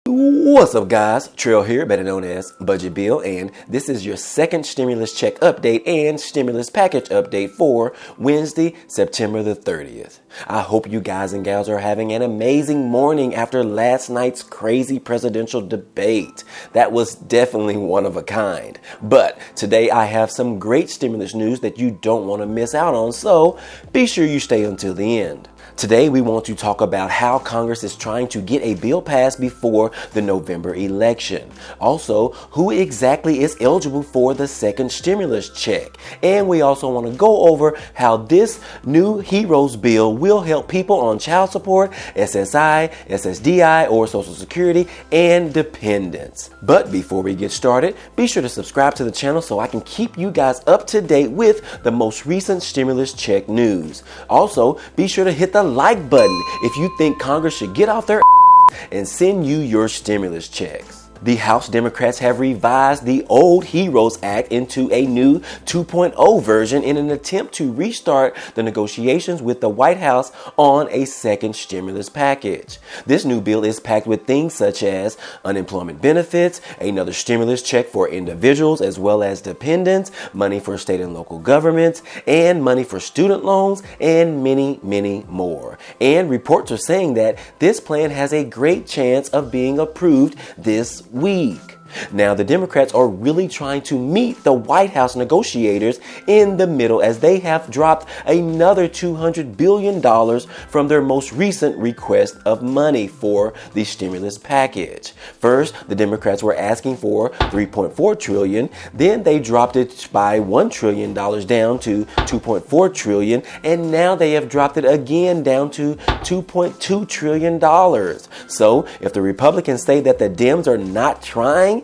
What's up, guys? Trill here, better known as Budget Bill, and this is your second stimulus check update and stimulus package update for Wednesday, September the 30th. I hope you guys and gals are having an amazing morning after last night's crazy presidential debate. That was definitely one of a kind. But today I have some great stimulus news that you don't want to miss out on, so be sure you stay until the end. Today, we want to talk about how Congress is trying to get a bill passed before the November election. Also, who exactly is eligible for the second stimulus check. And we also want to go over how this new HEROES bill will help people on child support, SSI, SSDI, or Social Security, and dependents. But before we get started, be sure to subscribe to the channel so I can keep you guys up to date with the most recent stimulus check news. Also, be sure to hit the like button if you think Congress should get off their and send you your stimulus checks. The House Democrats have revised the old HEROES Act into a new 2.0 version in an attempt to restart the negotiations with the White House on a second stimulus package. This new bill is packed with things such as unemployment benefits, another stimulus check for individuals as well as dependents, money for state and local governments, and money for student loans, and many, many more. And reports are saying that this plan has a great chance of being approved this week. Now, the Democrats are really trying to meet the White House negotiators in the middle as they have dropped another $200 billion from their most recent request of money for the stimulus package. First, the Democrats were asking for $3.4 trillion. Then they dropped it by $1 trillion down to $2.4 trillion. And now they have dropped it again down to $2.2 trillion. So if the Republicans say that the Dems are not trying,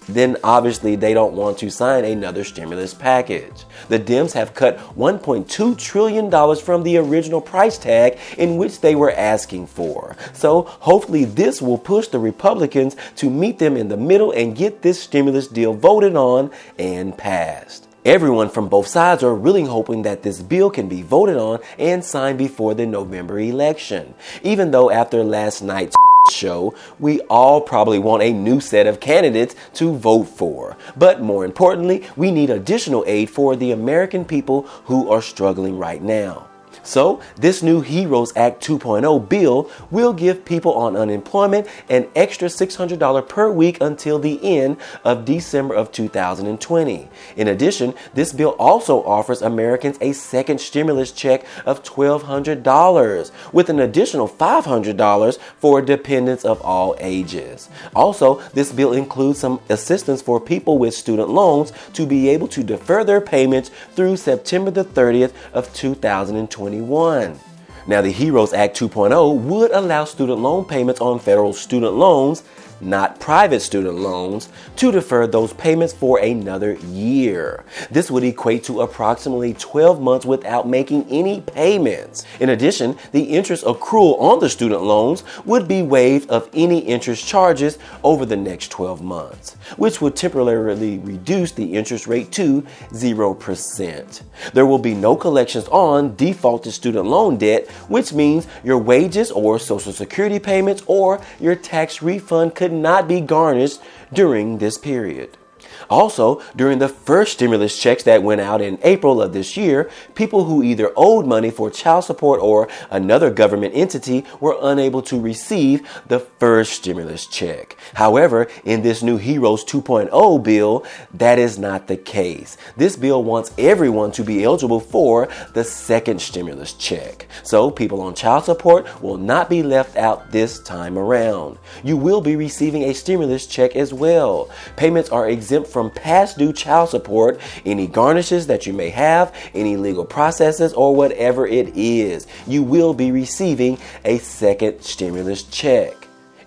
then obviously they don't want to sign another stimulus package. The Dems have cut $1.2 trillion from the original price tag in which they were asking for. So hopefully this will push the Republicans to meet them in the middle and get this stimulus deal voted on and passed. Everyone from both sides are really hoping that this bill can be voted on and signed before the November election. Even though after last night's show, we all probably want a new set of candidates to vote for. But more importantly, we need additional aid for the American people who are struggling right now. So, this new HEROES Act 2.0 bill will give people on unemployment an extra $600 per week until the end of December of 2020. In addition, this bill also offers Americans a second stimulus check of $1,200 with an additional $500 for dependents of all ages. Also, this bill includes some assistance for people with student loans to be able to defer their payments through September the 30th of 2021. Now, the HEROES Act 2.0 would allow student loan payments on federal student loans, not private student loans, to defer those payments for another year. This would equate to approximately 12 months without making any payments. In addition, the interest accrual on the student loans would be waived of any interest charges over the next 12 months, which would temporarily reduce the interest rate to 0%. There will be no collections on defaulted student loan debt, which means your wages or Social Security payments or your tax refund could not be garnished during this period. Also, during the first stimulus checks that went out in April of this year, people who either owed money for child support or another government entity were unable to receive the first stimulus check. However, in this new HEROES 2.0 bill, that is not the case. This bill wants everyone to be eligible for the second stimulus check. So people on child support will not be left out this time around. You will be receiving a stimulus check as well. Payments are exempt from past due child support, any garnishes that you may have, any legal processes, or whatever it is. You will be receiving a second stimulus check.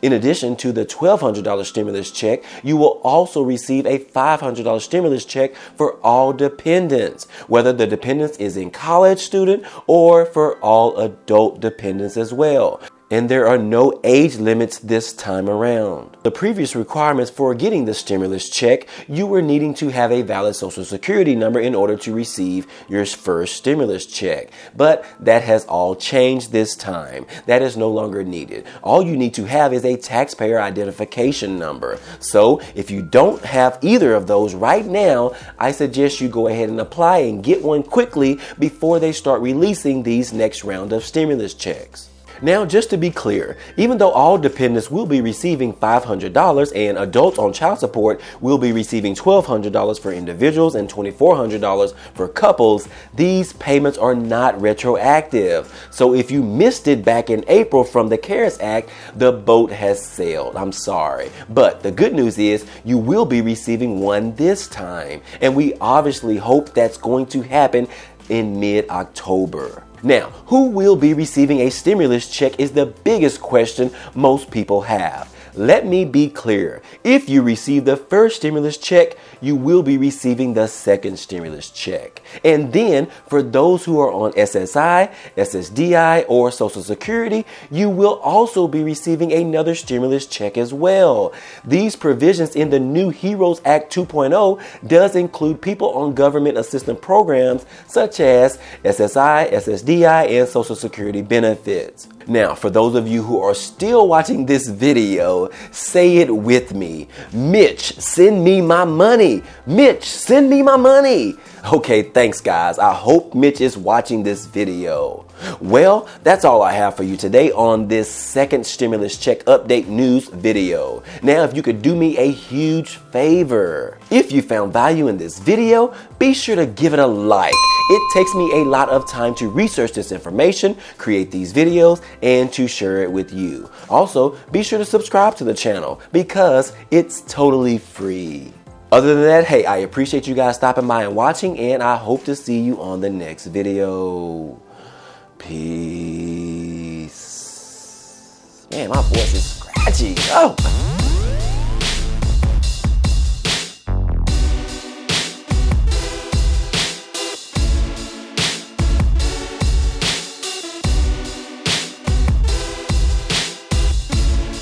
In addition to the $1,200 stimulus check, you will also receive a $500 stimulus check for all dependents, whether the dependent is a college student or for all adult dependents as well. And there are no age limits this time around. The previous requirements for getting the stimulus check, you were needing to have a valid Social Security number in order to receive your first stimulus check. But that has all changed this time. That is no longer needed. All you need to have is a taxpayer identification number. So if you don't have either of those right now, I suggest you go ahead and apply and get one quickly before they start releasing these next round of stimulus checks. Now, just to be clear, even though all dependents will be receiving $500 and adults on child support will be receiving $1,200 for individuals and $2,400 for couples, these payments are not retroactive. So if you missed it back in April from the CARES Act, the boat has sailed. I'm sorry. But the good news is you will be receiving one this time. And we obviously hope that's going to happen in mid-October. Now, who will be receiving a stimulus check is the biggest question most people have. Let me be clear. If you receive the first stimulus check, you will be receiving the second stimulus check. And then for those who are on SSI, SSDI, or Social Security, you will also be receiving another stimulus check as well. These provisions in the new HEROES Act 2.0 does include people on government assistance programs such as SSI, SSDI, and Social Security benefits. Now, for those of you who are still watching this video, say it with me. Mitch, send me my money. Mitch, send me my money. Okay, thanks guys. I hope Mitch is watching this video. Well, that's all I have for you today on this second stimulus check update news video. Now, if you could do me a huge favor. If you found value in this video, be sure to give it a like. It takes me a lot of time to research this information, create these videos, and to share it with you. Also, be sure to subscribe to the channel because it's totally free. Other than that, hey, I appreciate you guys stopping by and watching, and I hope to see you on the next video. Peace. Man, my voice is scratchy. Oh.